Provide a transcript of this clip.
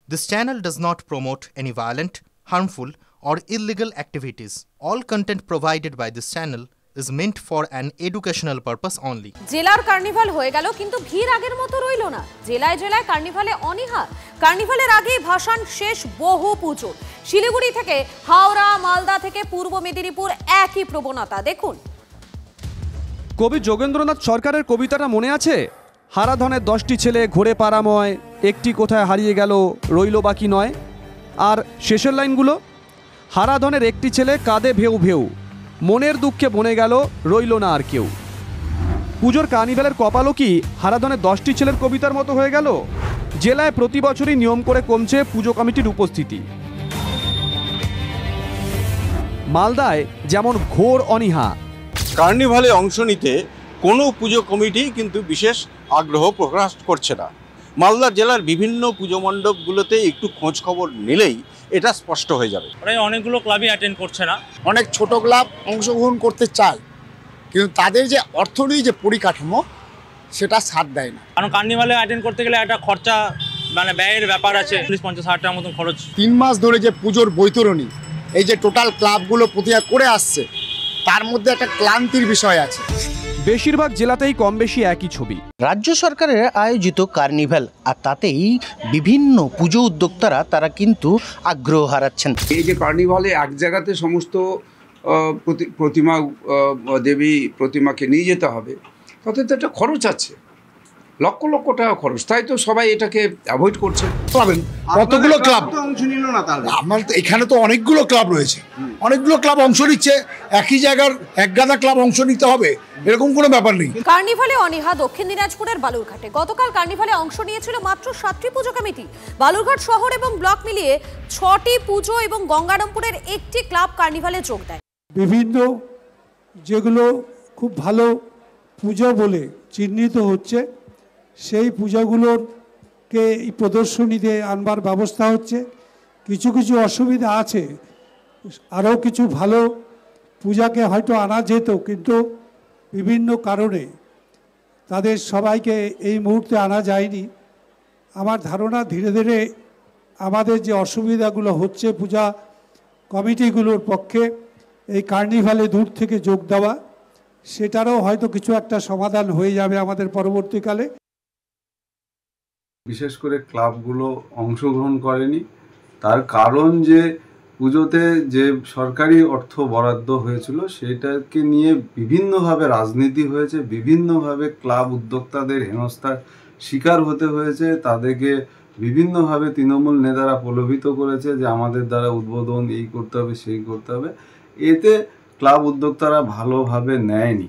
This channel does not promote any violent, harmful, or illegal activities. All content provided by this channel is meant for an educational purpose only. জেলার carnival হয়ে গেল কিন্তু ভিড় আগের মতো রইল না। জেলায় জেলায় কার্নিভালে অনীহা। কার্নিভালের আগেই ভাসান শেষ বহু পুজো। শিলিগুড়ি থেকে হাওড়া, মালদা থেকে পূর্ব মেদিনীপুর একই প্রবণতা দেখুন। কবি যোগেন্দ্রনাথ সরকারের কবিতাটা মনে আছে? হারাধনের 10টি ছেলে ঘোরে পারাময়, একটি কোথায় হারিয়ে গেল রইল বাকি নয়। আর শেষের লাইনগুলো, হারাধনের একটি ছেলে কাঁদে ভেউ ভেউ, মনের দুঃখে বনে গেল রইল না আর কেউ। পুজোর কার্নিভালের কপালও কি হারাধনের 10টি ছেলের কবিতার মতো হয়ে গেল? জেলায় প্রতি বছরই নিয়ম করে কমছে পুজো কমিটির উপস্থিতি। মালদায় যেমন ঘোর অনীহা। কার্নিভালে অংশ নিতে কোনো পুজো কমিটি কিন্তু বিশেষ আগ্রহ প্রকাশ করছে না। মালদা জেলার বিভিন্ন পুজো মণ্ডপগুলোতে একটু খোঁজ খবর নিলেই এটা স্পষ্ট হয়ে যাবে। প্রায় অনেকগুলো ক্লাবই অ্যাটেন্ড করছে না। অনেক ছোট ক্লাব অংশগ্রহণ করতে চায়, কিন্তু তাদের যে অর্থনীতি যে পরিকাঠামো সেটা সাথ দেয় না। কারণ কার্নিভালে অ্যাটেন্ড করতে গেলে একটা খরচা ব্যয়ের ব্যাপার আছে, 40-50 টাকার মতন খরচ। 3 মাস ধরে যে পুজোর বৈতরণী, এই যে টোটাল ক্লাবগুলো প্রতিকার করে আসছে, তার মধ্যে একটা ক্লান্তির বিষয় আছে। বেশিরভাগ জেলাতেই কম বেশি একই ছবি। রাজ্য সরকারের আয়োজিত কার্নিভাল, আর তাতেই বিভিন্ন পুজো উদ্যোক্তারা তারা কিন্তু আগ্রহ হারাচ্ছেন। এই যে কার্নিভালে এক জায়গাতে সমস্ত প্রতিমা, দেবী প্রতিমাকে নিয়ে যেতে হবে, তাতে তো একটা খরচ আছে, লক্ষ লক্ষ টাকা খরচ। তাই তো সবাই এটাকে অ্যাভয়েড করছে। কতগুলো ক্লাব অংশ নিল না? তাহলে আমার তো এখানে তো অনেকগুলো ক্লাব রয়েছে, অনেকগুলো ক্লাব অংশ নিচ্ছে। একই জায়গার একগাদা ক্লাব অংশ নিতে হবে এরকম কোনো ব্যাপার নেই। কার্নিভালে অনীহা দক্ষিণ দিনাজপুরের বালুরঘাটে। গতকাল কার্নিভালে অংশ নিয়েছিল মাত্র 7টি পুজো কমিটি। বালুরঘাট শহর এবং ব্লক মিলিয়ে 6টি পুজো এবং গঙ্গারামপুরের একটি ক্লাব কার্নিভালে যোগ দেয়। বিভিন্ন যেগুলো খুব ভালো পুজো বলে চিহ্নিত হচ্ছে, সেই পূজাগুলোকে এই প্রদর্শনীতে আনবার ব্যবস্থা হচ্ছে। কিছু কিছু অসুবিধা আছে, আরও কিছু ভালো পূজাকে হয়তো আনা যেত, কিন্তু বিভিন্ন কারণে তাদের সবাইকে এই মুহূর্তে আনা যায়নি। আমার ধারণা ধীরে ধীরে আমাদের যে অসুবিধাগুলো হচ্ছে পূজা কমিটিগুলোর পক্ষে এই কার্নিভালে দূর থেকে যোগ দেওয়া, সেটারও হয়তো কিছু একটা সমাধান হয়ে যাবে আমাদের পরবর্তীকালে। বিশেষ করে ক্লাবগুলো অংশগ্রহণ করেনি, তার কারণ যে পুজোতে যে সরকারি অর্থ বরাদ্দ হয়েছিল সেটাকে নিয়ে বিভিন্নভাবে রাজনীতি হয়েছে, বিভিন্নভাবে ক্লাব উদ্যোক্তাদের হেনস্থার শিকার হতে হয়েছে। তাদেরকে বিভিন্নভাবে তৃণমূল নেতারা প্রলোভিত করেছে যে আমাদের দ্বারা উদ্বোধন এই করতে হবে সেই করতে হবে। এতে ক্লাব উদ্যোক্তারা ভালোভাবে নেয়নি।